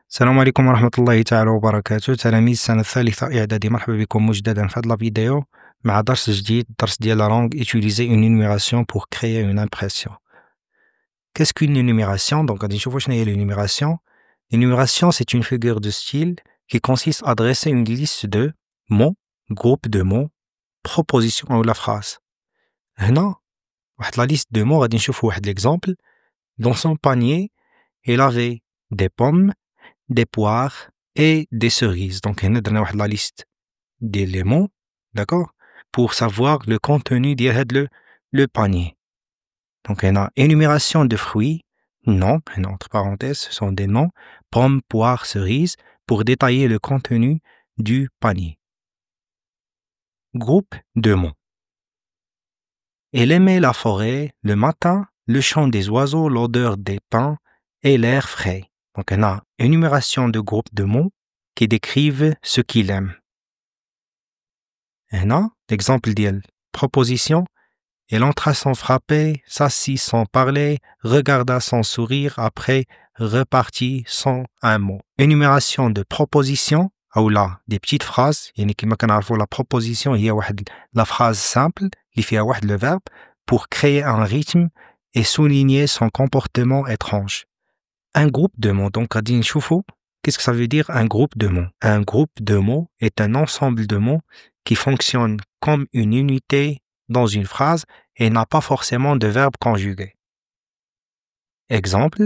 السلام عليكم ورحمة الله تعالى وبركاته. تلاميذ السنة الثالثة إعدادي، مرحبا بكم مجددا في هذا الفيديو مع درس جديد، درس ديال la langue. Utiliser une énumération pour créer une impression. Qu'est-ce qu'une énumération? Donc غادي نشوفوا شنو هي l'énumération. L'énumération, c'est une figure de style qui consiste à dresser une liste de mots, groupes de mots, propositions ou la phrase. هنا واحد la liste de mots غادي نشوفوا واحد l'exemple. Dans son panier, il avait des pommes, des poires et des cerises. Donc, on a donné la liste d'éléments, d'accord, pour savoir le contenu de le panier. Donc, on a énumération de fruits, noms, entre parenthèses, ce sont des noms, pommes, poires, cerises, pour détailler le contenu du panier. Groupe de mots. Elle aimait la forêt, le matin, le chant des oiseaux, l'odeur des pins et l'air frais. Donc, on a énumération de groupes de mots qui décrivent ce qu'il aime. On a l'exemple de proposition. Elle entra sans frapper, s'assit sans parler, regarda sans sourire, après repartit sans un mot. Énumération de proposition, ou là, des petites phrases. يعني كما كنعرفوا la proposition هي واحد la phrase simple اللي فيها واحد le verbe pour créer un rythme et souligner son comportement étrange. Un groupe de mots. Donc, غادي نشوفوا qu'est-ce que ça veut dire un groupe de mots. Un groupe de mots est un ensemble de mots qui fonctionne comme une unité dans une phrase et n'a pas forcément de verbe conjugué. Exemple,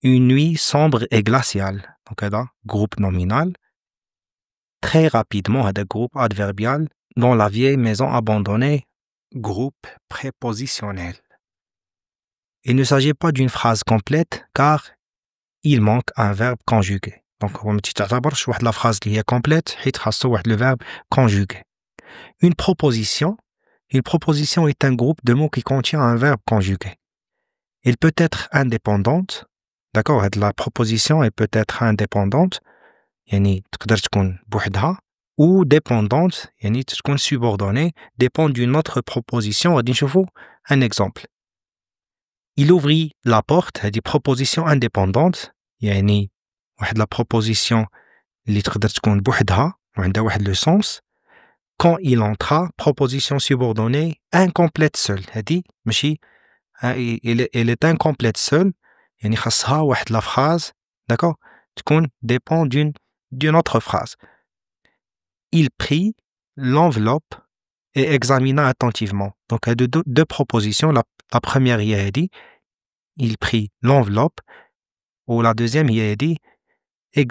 une nuit sombre et glaciale. Donc, là, groupe nominal. Très rapidement, un groupe adverbial. Dans la vieille maison abandonnée, groupe prépositionnel. Il ne s'agit pas d'une phrase complète car il manque un verbe conjugué. Donc, on تعتبرش واحد la phrase qui est complète حيت خاصو واحد le verbe conjugué. Une proposition est un groupe de mots qui contient un verbe conjugué. Elle peut être indépendante, d'accord, la proposition elle peut être indépendante, يعني تقدر تكون بوحدها, ou dépendante, يعني تكون subordonnée, dépend d'une autre proposition. غادي نشوفوا un exemple. Il ouvrit la porte, هذه proposition indépendante, يعني واحد la proposition اللي تقدر تكون بوحدها وعندها واحد le sens. Quand il entra, proposition subordonnée, incomplète seule. هذه ماشي elle est incomplète seule, يعني خاصها واحد la phrase, d'accord, تكون dépend d'une autre phrase. Il prit l'enveloppe et examina attentivement. Donc, il y a deux propositions. La première, il y a dit, il prit l'enveloppe, ou la deuxième, il y a dit,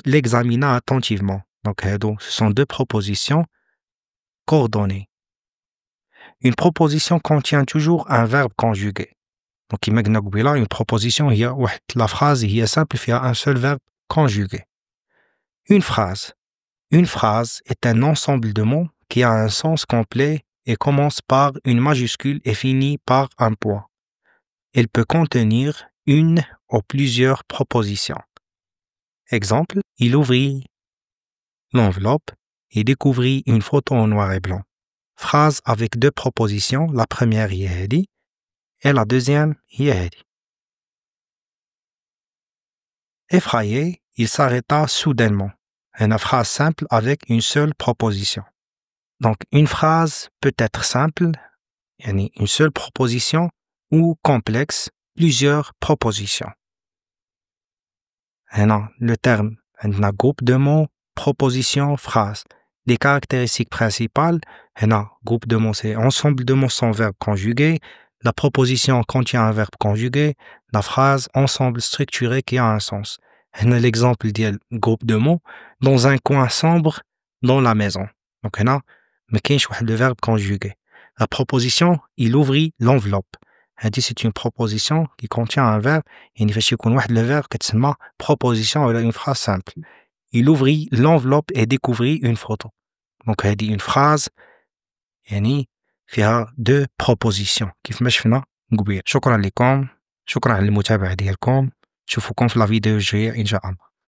l'examina attentivement. Donc, ce sont deux propositions coordonnées. Une proposition contient toujours un verbe conjugué. Donc, imagine une proposition, il y a la phrase, il y a simple, il y a un seul verbe conjugué. Une phrase est un ensemble de mots qui a un sens complet et commence par une majuscule et finit par un point. Elle peut contenir une ou plusieurs propositions. Exemple, il ouvrit l'enveloppe et découvrit une photo en noir et blanc. Phrase avec deux propositions, la première est dit et la deuxième est dit. Effrayé, il s'arrêta soudainement. Une phrase simple avec une seule proposition. Donc, une phrase peut être simple, une seule proposition, ou complexe, plusieurs propositions. Le terme, un groupe de mots, proposition, phrase. Les caractéristiques principales, un groupe de mots, c'est ensemble de mots sans verbe conjugué. La proposition contient un verbe conjugué. La phrase, ensemble structuré qui a un sens. L'exemple du groupe de mots, dans un coin sombre, dans la maison. Donc, mais qu'il y ait le verbe conjugué. La proposition, il ouvrit l'enveloppe. C'est une proposition qui contient un verbe. Il y a le verbe qui est proposition ou une phrase simple. Il ouvrit l'enveloppe et découvrit une photo. Donc, il y a une phrase, il y a deux propositions. كيف ما شفنا قبيل. شكرا لكم. شكرا على المتابعة ديالكم. نشوفكم في لا فيديو الجاية إن شاء الله.